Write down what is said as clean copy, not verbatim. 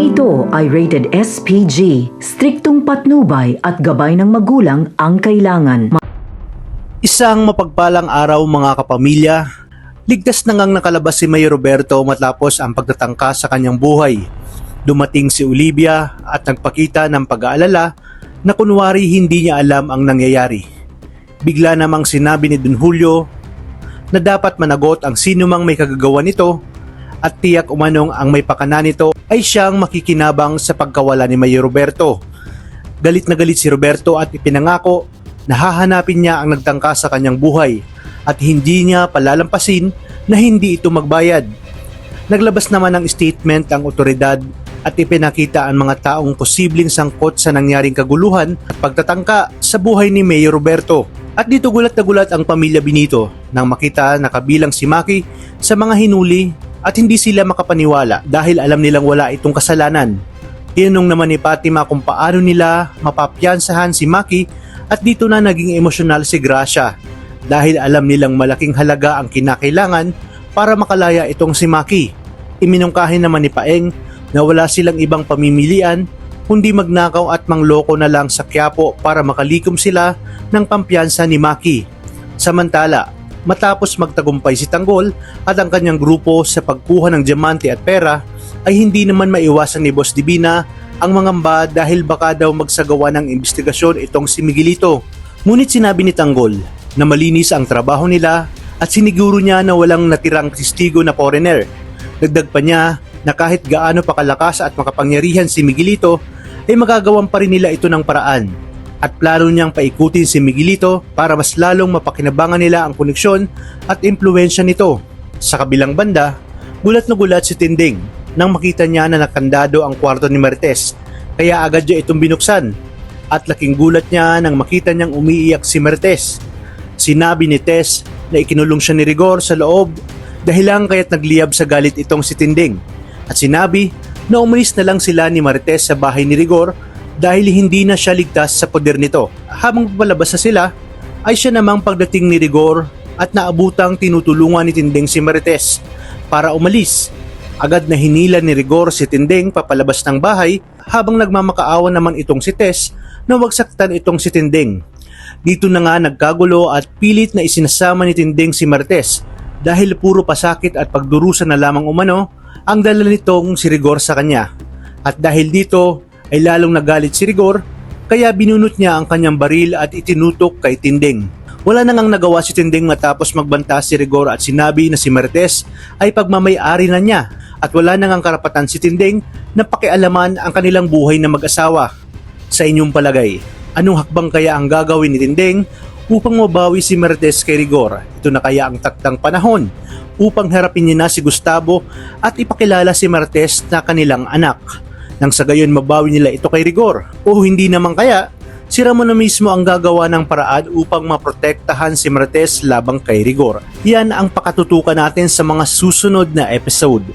Ito ay rated SPG, striktong patnubay at gabay ng magulang ang kailangan. Isang mapagpalang araw mga kapamilya, ligtas na ngang nakalabas si Mayor Roberto matapos ang pagtatangka sa kanyang buhay. Dumating si Olivia at nagpakita ng pag-aalala na kunwari hindi niya alam ang nangyayari. Bigla namang sinabi ni Don Julio na dapat managot ang sino mang may kagagawa nito at tiyak umanong ang may pakana nito ay siyang makikinabang sa pagkawala ni Mayor Roberto. Galit na galit si Roberto at ipinangako na hahanapin niya ang nagtangka sa kanyang buhay at hindi niya palalampasin na hindi ito magbayad. Naglabas naman ng statement ang otoridad at ipinakita ang mga taong posibleng sangkot sa nangyaring kaguluhan at pagtatangka sa buhay ni Mayor Roberto. At dito gulat na gulat ang pamilya Benito nang makita na kabilang si Maki sa mga hinuli at hindi sila makapaniwala dahil alam nilang wala itong kasalanan. Tinanong naman ni Fatima kung paano nila mapapiyansahan si Maki at dito na naging emosyonal si Gracia dahil alam nilang malaking halaga ang kinakailangan para makalaya itong si Maki. Iminungkahi naman ni Paeng na wala silang ibang pamimilian kundi magnakaw at mangloko na lang sa Quiapo para makalikom sila ng pampiyansa ni Maki. Samantala, matapos magtagumpay si Tanggol at ang kanyang grupo sa pagkuha ng diamante at pera, ay hindi naman maiwasan ni Boss Divina ang mangamba dahil baka daw magsagawa ng investigasyon itong si Miguelito. Ngunit sinabi ni Tanggol na malinis ang trabaho nila at siniguro niya na walang natirang testigo na foreigner. Dagdag pa niya na kahit gaano pa kalakas at makapangyarihan si Miguelito, ay magagawan pa rin nila ito ng paraan. At plano niyang paikutin si Miguelito para mas lalong mapakinabangan nila ang koneksyon at impluwensya nito. Sa kabilang banda, gulat na gulat si Tinding nang makita niya na nakandado ang kwarto ni Marites, kaya agad niya itong binuksan. At laking gulat niya nang makita niyang umiiyak si Marites. Sinabi ni Tess na ikinulong siya ni Rigor sa loob dahilan kaya't nagliyab sa galit itong si Tinding. At sinabi na umalis na lang sila ni Marites sa bahay ni Rigor dahil hindi na siya ligtas sa poder nito. Habang palabas na sila, ay siya namang pagdating ni Rigor at naabutang tinutulungan ni Tinding si Marites para umalis. Agad na hinila ni Rigor si Tinding papalabas ng bahay habang nagmamakaawa naman itong si Tess na wag saktan itong si Tinding. Dito na nga nagkagulo at pilit na isinasama ni Tinding si Marites dahil puro pasakit at pagdurusa na lamang umano ang dala nitong si Rigor sa kanya. At dahil dito ay lalong nagalit si Rigor kaya binunot niya ang kanyang baril at itinutok kay Tinding. Wala na ngang nagawa si Tinding matapos magbanta si Rigor at sinabi na si Marites ay pagmamay-ari na niya at wala na ngang karapatan si Tinding na pakialaman ang kanilang buhay na mag-asawa. Sa inyong palagay, anong hakbang kaya ang gagawin ni Tinding upang mabawi si Marites kay Rigor? Ito na kaya ang taktang panahon upang harapin niya na si Gustavo at ipakilala si Marites na kanilang anak, nang sa gayon mabawi nila ito kay Rigor? O hindi naman kaya, si Ramon na mismo ang gagawa ng paraan upang maprotektahan si Marites labang kay Rigor? Yan ang pakatutukan natin sa mga susunod na episode.